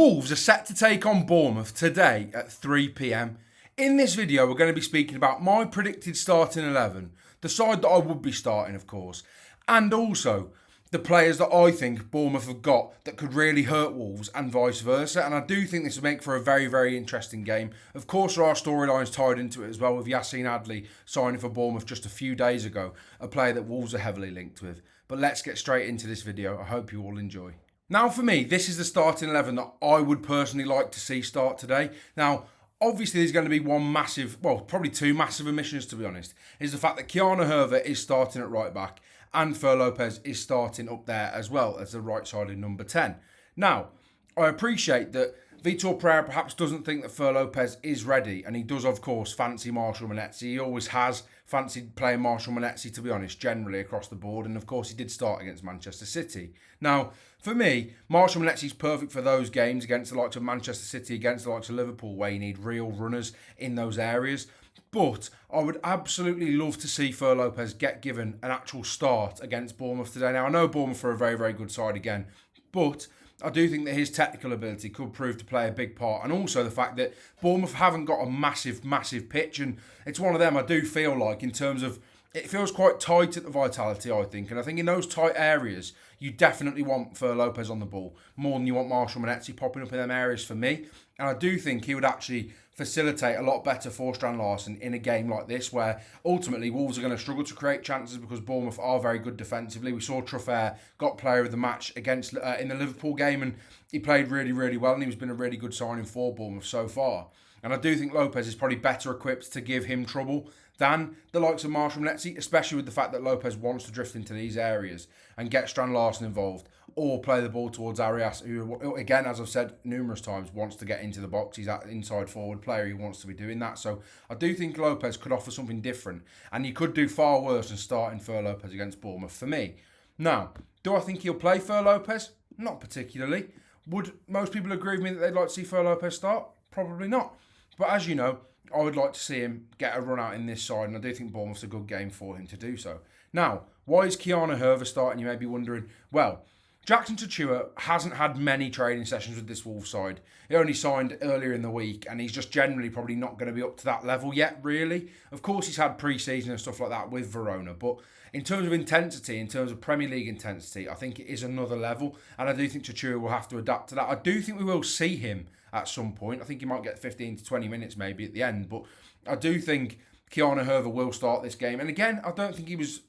Wolves are set to take on Bournemouth today at 3 p.m. In this video, we're going to be speaking about my predicted starting 11, the side that I would be starting, of course, and also the players that I think Bournemouth have got that could really hurt Wolves and vice versa. And I do think this will make for a very, very interesting game. Of course, there are storylines tied into it as well, with Yassine Adli signing for Bournemouth just a few days ago, a player that Wolves are heavily linked with. But let's get straight into this video. I hope you all enjoy. Now, for me, this is the starting 11 that I would personally like to see start today. Now, obviously, there's going to be one massive, well, probably two massive omissions, to be honest, is the fact that Kiana Herver is starting at right back and Fer Lopez is starting up there as well as the right-sided number 10. Now, I appreciate that Vitor Pereira perhaps doesn't think that Fer Lopez is ready, and he does, of course, fancy Marshall Monetzi. He always has fancied playing Marshall Monetzi, to be honest, generally across the board, and of course he did start against Manchester City. Now, for me, Marshall Monetzi is perfect for those games against the likes of Manchester City, against the likes of Liverpool, where you need real runners in those areas. But I would absolutely love to see Fer Lopez get given an actual start against Bournemouth today. Now, I know Bournemouth are a very, very good side again, but I do think that his technical ability could prove to play a big part. And also the fact that Bournemouth haven't got a massive, massive pitch. And it's one of them I do feel like in terms of, it feels quite tight at the Vitality, I think. And I think in those tight areas, you definitely want Fer Lopez on the ball more than you want Marshall Monetzi popping up in them areas for me. And I do think he would actually facilitate a lot better for Strand Larsen in a game like this, where ultimately Wolves are going to struggle to create chances because Bournemouth are very good defensively. We saw Truffert got player of the match against in the Liverpool game, and he played really, really well, and he's been a really good signing for Bournemouth so far. And I do think Lopez is probably better equipped to give him trouble than the likes of Marshall Monetzi, especially with the fact that Lopez wants to drift into these areas and get Strand Larsen involved, or play the ball towards Arias, who, again, as I've said numerous times, wants to get into the box. He's that inside forward player. He wants to be doing that. So I do think Lopez could offer something different, and you could do far worse than starting Fer Lopez against Bournemouth for me. Now, do I think he'll play Fer Lopez? Not particularly. Would most people agree with me that they'd like to see Fer Lopez start? Probably not. But as you know, I would like to see him get a run out in this side, and I do think Bournemouth's a good game for him to do so. Now, why is Kiana Herver starting? You may be wondering. Well, Jackson Tachua hasn't had many training sessions with this Wolves side. He only signed earlier in the week, and he's just generally probably not going to be up to that level yet, really. Of course, he's had pre-season and stuff like that with Verona, but in terms of intensity, in terms of Premier League intensity, I think it is another level, and I do think Tachua will have to adapt to that. I do think we will see him at some point. I think he might get 15 to 20 minutes maybe at the end, but I do think Kiana Herver will start this game. And again, I don't think he was,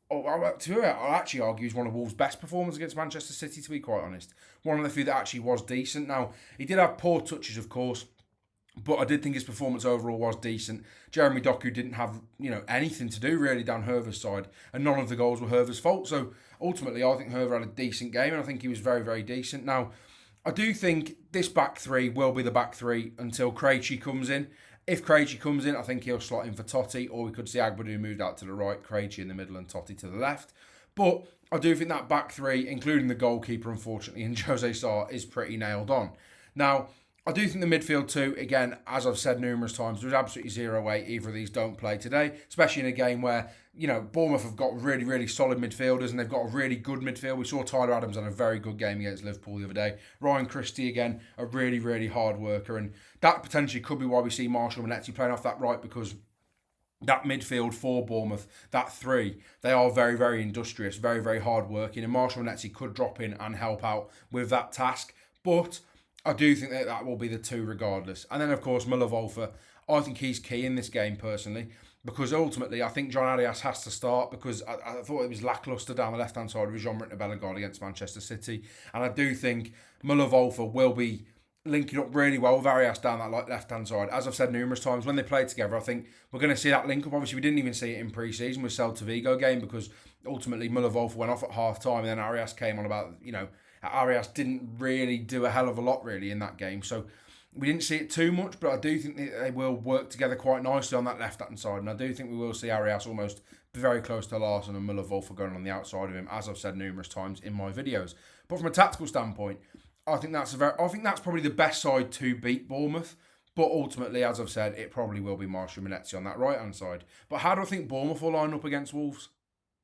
I'll actually argue he's one of Wolves' best performers against Manchester City, to be quite honest. One of the few that actually was decent. Now, he did have poor touches, of course, but I did think his performance overall was decent. Jeremy Doku didn't have, anything to do really down Herver's side, and none of the goals were Herver's fault. So ultimately, I think Herver had a decent game, and I think he was very, very decent. Now, I do think this back three will be the back three until Krejci comes in. If Krejci comes in, I think he'll slot in for Totti, or we could see Agbadou moved out to the right, Krejci in the middle and Totti to the left. But I do think that back three, including the goalkeeper, unfortunately, and Jose Sarr, is pretty nailed on. Now, I do think the midfield too, again, as I've said numerous times, there's absolutely zero way either of these don't play today, especially in a game where, Bournemouth have got really, really solid midfielders, and they've got a really good midfield. We saw Tyler Adams had a very good game against Liverpool the other day. Ryan Christie, again, a really, really hard worker, and that potentially could be why we see Marshall Monetzi playing off that right, because that midfield for Bournemouth, that three, they are very, very industrious, very, very hard working, and Marshall Monetzi could drop in and help out with that task. But I do think that will be the two regardless. And then, of course, Müller-Wolfer, I think he's key in this game personally, because ultimately I think John Arias has to start, because I thought it was lacklustre down the left-hand side with Jean-Martin Bellegarde against Manchester City. And I do think Müller-Wolfer will be linking up really well with Arias down that left-hand side. As I've said numerous times, when they play together, I think we're going to see that link-up. Obviously, we didn't even see it in pre-season with Celta Vigo game, because ultimately Müller-Wolfer went off at half-time, and then Arias came on about, Arias didn't really do a hell of a lot really in that game. So we didn't see it too much, but I do think that they will work together quite nicely on that left-hand side. And I do think we will see Arias almost very close to Larsen and Müller-Wolfer going on the outside of him, as I've said numerous times in my videos. But from a tactical standpoint, I think that's probably the best side to beat Bournemouth. But ultimately, as I've said, it probably will be Marshall Monetzi on that right-hand side. But how do I think Bournemouth will line up against Wolves?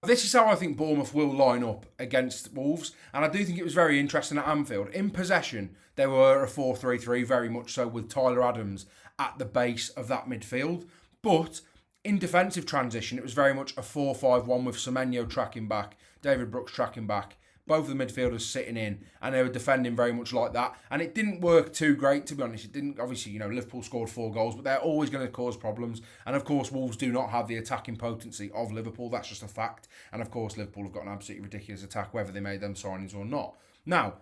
This is how I think Bournemouth will line up against Wolves, and I do think it was very interesting at Anfield. In possession, they were a 4-3-3, very much so, with Tyler Adams at the base of that midfield. But in defensive transition, it was very much a 4-5-1 with Semenyo tracking back, David Brooks tracking back, both of the midfielders sitting in, and they were defending very much like that. And it didn't work too great, to be honest. It didn't, obviously, Liverpool scored 4 goals, but they're always going to cause problems. And of course, Wolves do not have the attacking potency of Liverpool. That's just a fact. And of course, Liverpool have got an absolutely ridiculous attack, whether they made them signings or not. Now,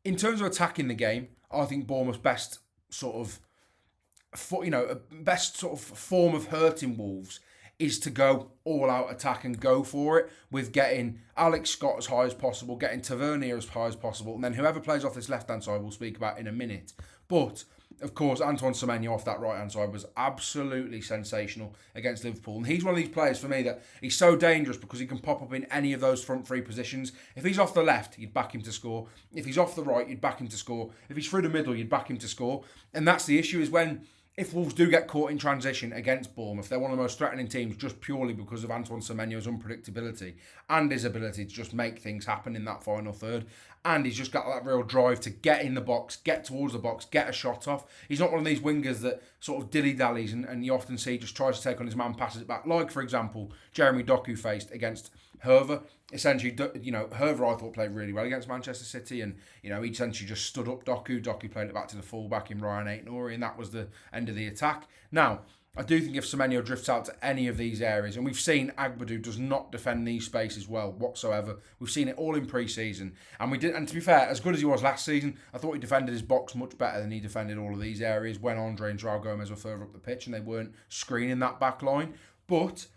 in terms of attacking the game, I think Bournemouth's best sort of form of hurting Wolves is to go all out attack and go for it with getting Alex Scott as high as possible, getting Tavernier as high as possible, and then whoever plays off this left-hand side we'll speak about in a minute. But, of course, Antoine Semenyo off that right-hand side was absolutely sensational against Liverpool. And he's one of these players for me that he's so dangerous because he can pop up in any of those front three positions. If he's off the left, you'd back him to score. If he's off the right, you'd back him to score. If he's through the middle, you'd back him to score. And that's the issue, is if Wolves do get caught in transition against Bournemouth, they're one of the most threatening teams just purely because of Antoine Semenyo's unpredictability and his ability to just make things happen in that final third. And he's just got that real drive to get in the box, get towards the box, get a shot off. He's not one of these wingers that sort of dilly-dallies and you often see just tries to take on his man, passes it back. Like, for example, Jeremy Doku faced against Herver. Essentially, Herver I thought played really well against Manchester City, and he essentially just stood up Doku. Doku played it back to the fullback in Ryan Aït-Nouri, and that was the end of the attack. Now, I do think if Semenyo drifts out to any of these areas, and we've seen Agbadou does not defend these spaces well whatsoever. We've seen it all in pre-season, and to be fair, as good as he was last season, I thought he defended his box much better than he defended all of these areas when Andre and João Gomez were further up the pitch and they weren't screening that back line. But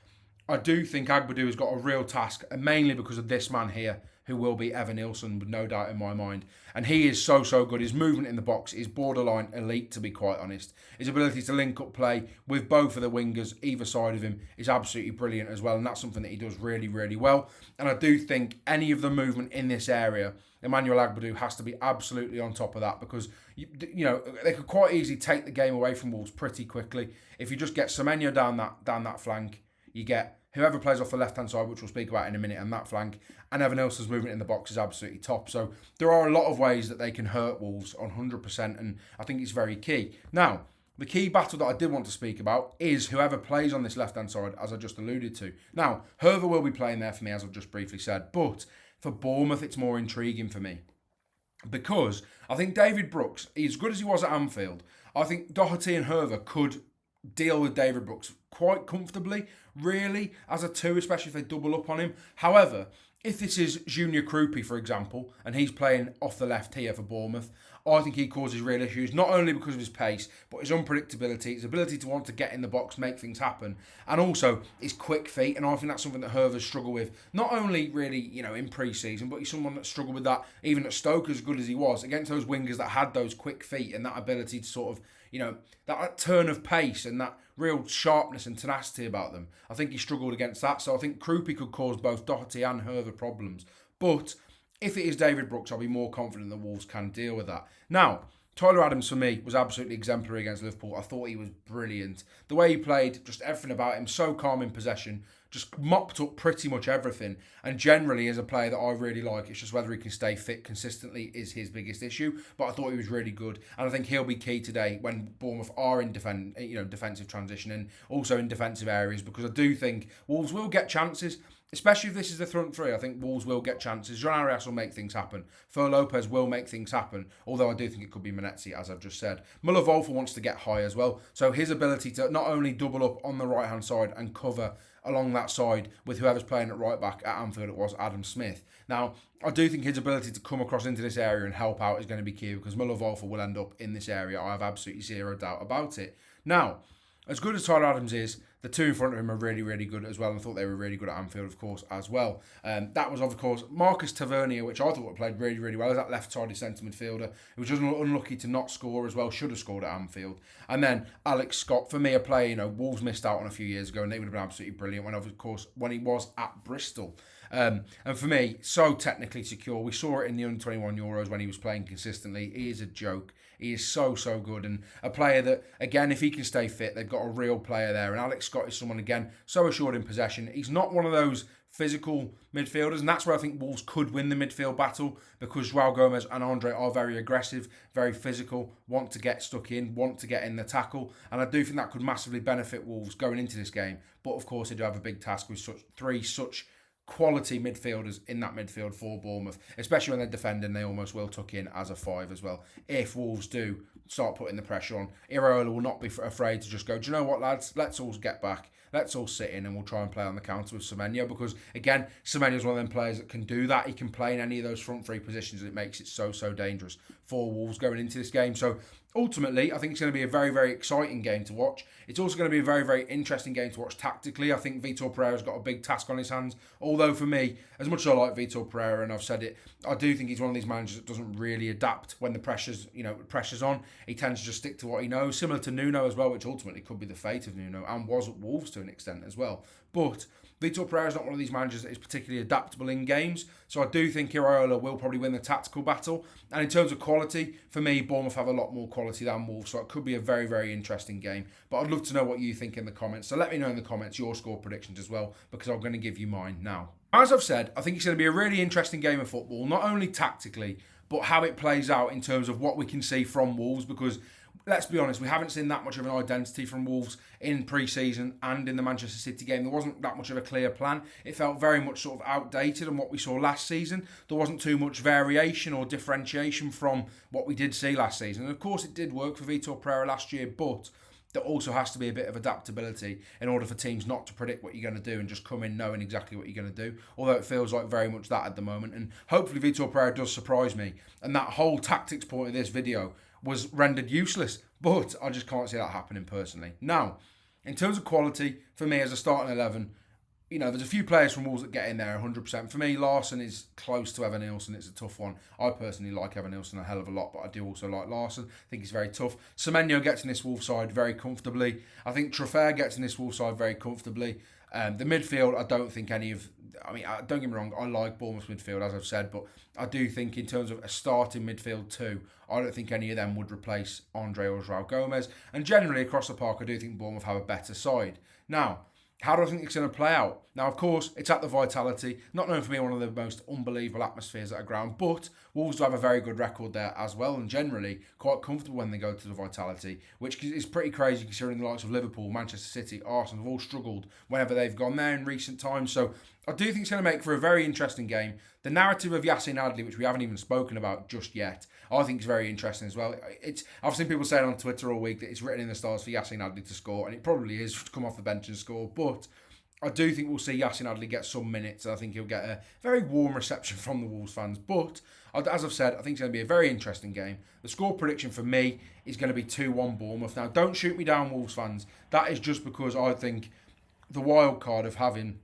I do think Agbadou has got a real task, and mainly because of this man here, who will be Evan Nilsson, with no doubt in my mind. And he is so good. His movement in the box is borderline elite, to be quite honest. His ability to link up play with both of the wingers either side of him is absolutely brilliant as well, and that's something that he does really, really well. And I do think any of the movement in this area, Emmanuel Agbadou has to be absolutely on top of that, because they could quite easily take the game away from Wolves pretty quickly. If you just get Semenyo down that flank, you get whoever plays off the left-hand side, which we'll speak about in a minute, and that flank, and Evan Nilsson's movement in the box is absolutely top. So there are a lot of ways that they can hurt Wolves on 100%, and I think it's very key. Now, the key battle that I did want to speak about is whoever plays on this left-hand side, as I just alluded to. Now, Herver will be playing there for me, as I've just briefly said, but for Bournemouth, it's more intriguing for me, because I think David Brooks, as good as he was at Anfield, I think Doherty and Herver could deal with David Brooks quite comfortably, really, as a two, especially if they double up on him. However, if this is Junior Krupi, for example, and he's playing off the left here for Bournemouth, I think he causes real issues, not only because of his pace, but his unpredictability, his ability to want to get in the box, make things happen, and also his quick feet. And I think that's something that Herver's struggled with, not only really, in pre-season, but he's someone that struggled with that even at Stoke, as good as he was, against those wingers that had those quick feet and that ability to sort of, that turn of pace and that real sharpness and tenacity about them. I think he struggled against that. So I think Krupi could cause both Doherty and Herver problems. But if it is David Brooks, I'll be more confident that Wolves can deal with that. Now, Tyler Adams, for me, was absolutely exemplary against Liverpool. I thought he was brilliant. The way he played, just everything about him, so calm in possession, just mopped up pretty much everything. And generally, as a player that I really like, it's just whether he can stay fit consistently is his biggest issue. But I thought he was really good. And I think he'll be key today when Bournemouth are in defensive transition and also in defensive areas, because I do think Wolves will get chances. Especially if this is the front three, I think Wolves will get chances. Jean Arias will make things happen. Fer Lopez will make things happen, although I do think it could be Menezzi, as I've just said. Muller-Wolfer wants to get high as well, so his ability to not only double up on the right-hand side and cover along that side with whoever's playing at right back, at Anfield it was Adam Smith. Now, I do think his ability to come across into this area and help out is going to be key, because Muller-Wolfer will end up in this area. I have absolutely zero doubt about it. Now, as good as Tyler Adams is, the two in front of him are really, really good as well. And I thought they were really good at Anfield, of course, as well. That was, of course, Marcus Tavernier, which I thought played really, really well as that left-sided centre midfielder. He was just unlucky to not score as well. Should have scored at Anfield. And then Alex Scott, for me, a player, Wolves missed out on a few years ago, and they would have been absolutely brilliant when he was at Bristol. And for me, so technically secure. We saw it in the Under-21 Euros when he was playing consistently. He is a joke. He is so good, and a player that, again, if he can stay fit, they've got a real player there. And Alex Scott is someone, again, so assured in possession. He's not one of those physical midfielders, and that's where I think Wolves could win the midfield battle, because João Gomez and Andre are very aggressive, very physical, want to get stuck in, want to get in the tackle, and I do think that could massively benefit Wolves going into this game. But of course, they do have a big task with such quality midfielders in that midfield for Bournemouth, especially when they're defending. They almost will tuck in as a 5 as well. If Wolves do start putting the pressure on, Iraola will not be afraid to just go, do you know what, lads, let's all get back, let's all sit in and we'll try and play on the counter with Semenyo, because again, Semenyo's one of them players that can do that. He can play in any of those front three positions, and it makes it so dangerous for Wolves going into this game. So ultimately, I think it's going to be a very exciting game to watch. It's also going to be a very interesting game to watch tactically. I think Vitor Pereira's got a big task on his hands. Although for me, as much as I like Vitor Pereira, and I've said it, I do think he's one of these managers that doesn't really adapt when the pressure's on. He tends to just stick to what he knows, similar to Nuno as well, which ultimately could be the fate of Nuno, and was at Wolves to an extent as well. But Vitor Pereira is not one of these managers that is particularly adaptable in games, so I do think Iraola will probably win the tactical battle. And in terms of quality, for me, Bournemouth have a lot more quality than Wolves, so it could be a very interesting game. But I'd love to know what you think in the comments, so let me know in the comments your score predictions as well, because I'm going to give you mine now. As I've said, I think it's going to be a really interesting game of football, not only tactically, but how it plays out in terms of what we can see from Wolves, because let's be honest, we haven't seen that much of an identity from Wolves in pre-season and in the Manchester City game. There wasn't that much of a clear plan. It felt very much sort of outdated on what we saw last season. There wasn't too much variation or differentiation from what we did see last season. And of course, it did work for Vitor Pereira last year, but there also has to be a bit of adaptability in order for teams not to predict what you're going to do and just come in knowing exactly what you're going to do. Although it feels like very much that at the moment. And hopefully Vitor Pereira does surprise me. And that whole tactics point of this video was rendered useless. But I just can't see that happening personally. Now, in terms of quality, for me as a starting 11, there's a few players from Wolves that get in there 100%. For me, Larsson is close to Evan Nilsson. It's a tough one. I personally like Evan Nilsson a hell of a lot, but I do also like Larsson. I think he's very tough. Semenyo gets in this Wolves side very comfortably. I think Trafford gets in this Wolves side very comfortably. The midfield, I don't think don't get me wrong, I like Bournemouth's midfield, as I've said, but I do think in terms of a starting midfield too, I don't think any of them would replace Andre or João Gomez. And generally across the park, I do think Bournemouth have a better side. Now, how do I think it's going to play out? Now, of course, it's at the Vitality. Not known for being one of the most unbelievable atmospheres at a ground, but Wolves do have a very good record there as well, and generally quite comfortable when they go to the Vitality, which is pretty crazy considering the likes of Liverpool, Manchester City, Arsenal have all struggled whenever they've gone there in recent times. So I do think it's going to make for a very interesting game. The narrative of Yassin Adli, which we haven't even spoken about just yet, I think is very interesting as well. I've seen people saying on Twitter all week that it's written in the stars for Yassin Adli to score, and it probably is to come off the bench and score, but I do think we'll see Yassin Adli get some minutes. I think he'll get a very warm reception from the Wolves fans. But, as I've said, I think it's going to be a very interesting game. The score prediction for me is going to be 2-1 Bournemouth. Now, don't shoot me down, Wolves fans. That is just because I think the wild card of having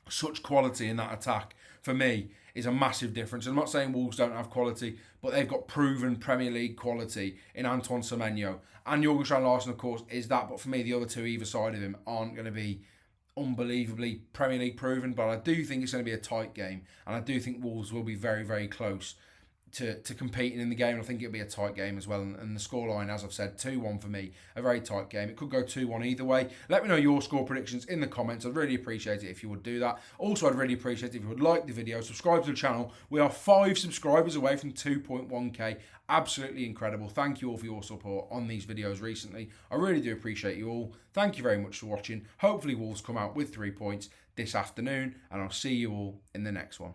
such quality in that attack, for me, is a massive difference. I'm not saying Wolves don't have quality, but they've got proven Premier League quality in Antoine Semenyo. And Jorgen Larsson, of course, is that. But for me, the other two either side of him aren't going to be unbelievably Premier League proven, but I do think it's going to be a tight game, and I do think Wolves will be very close to competing in the game. I think it'll be a tight game as well, and the scoreline, as I've said, 2-1 for me, a very tight game. It could go 2-1 either way. Let me know your score predictions in the comments. I'd really appreciate it if you would do that. Also, I'd really appreciate it if you would like the video, subscribe to the channel. We are 5 subscribers away from 2.1k. Absolutely incredible. Thank you all for your support on these videos recently. I really do appreciate you all. Thank you very much for watching. Hopefully Wolves come out with 3 points this afternoon, and I'll see you all in the next one.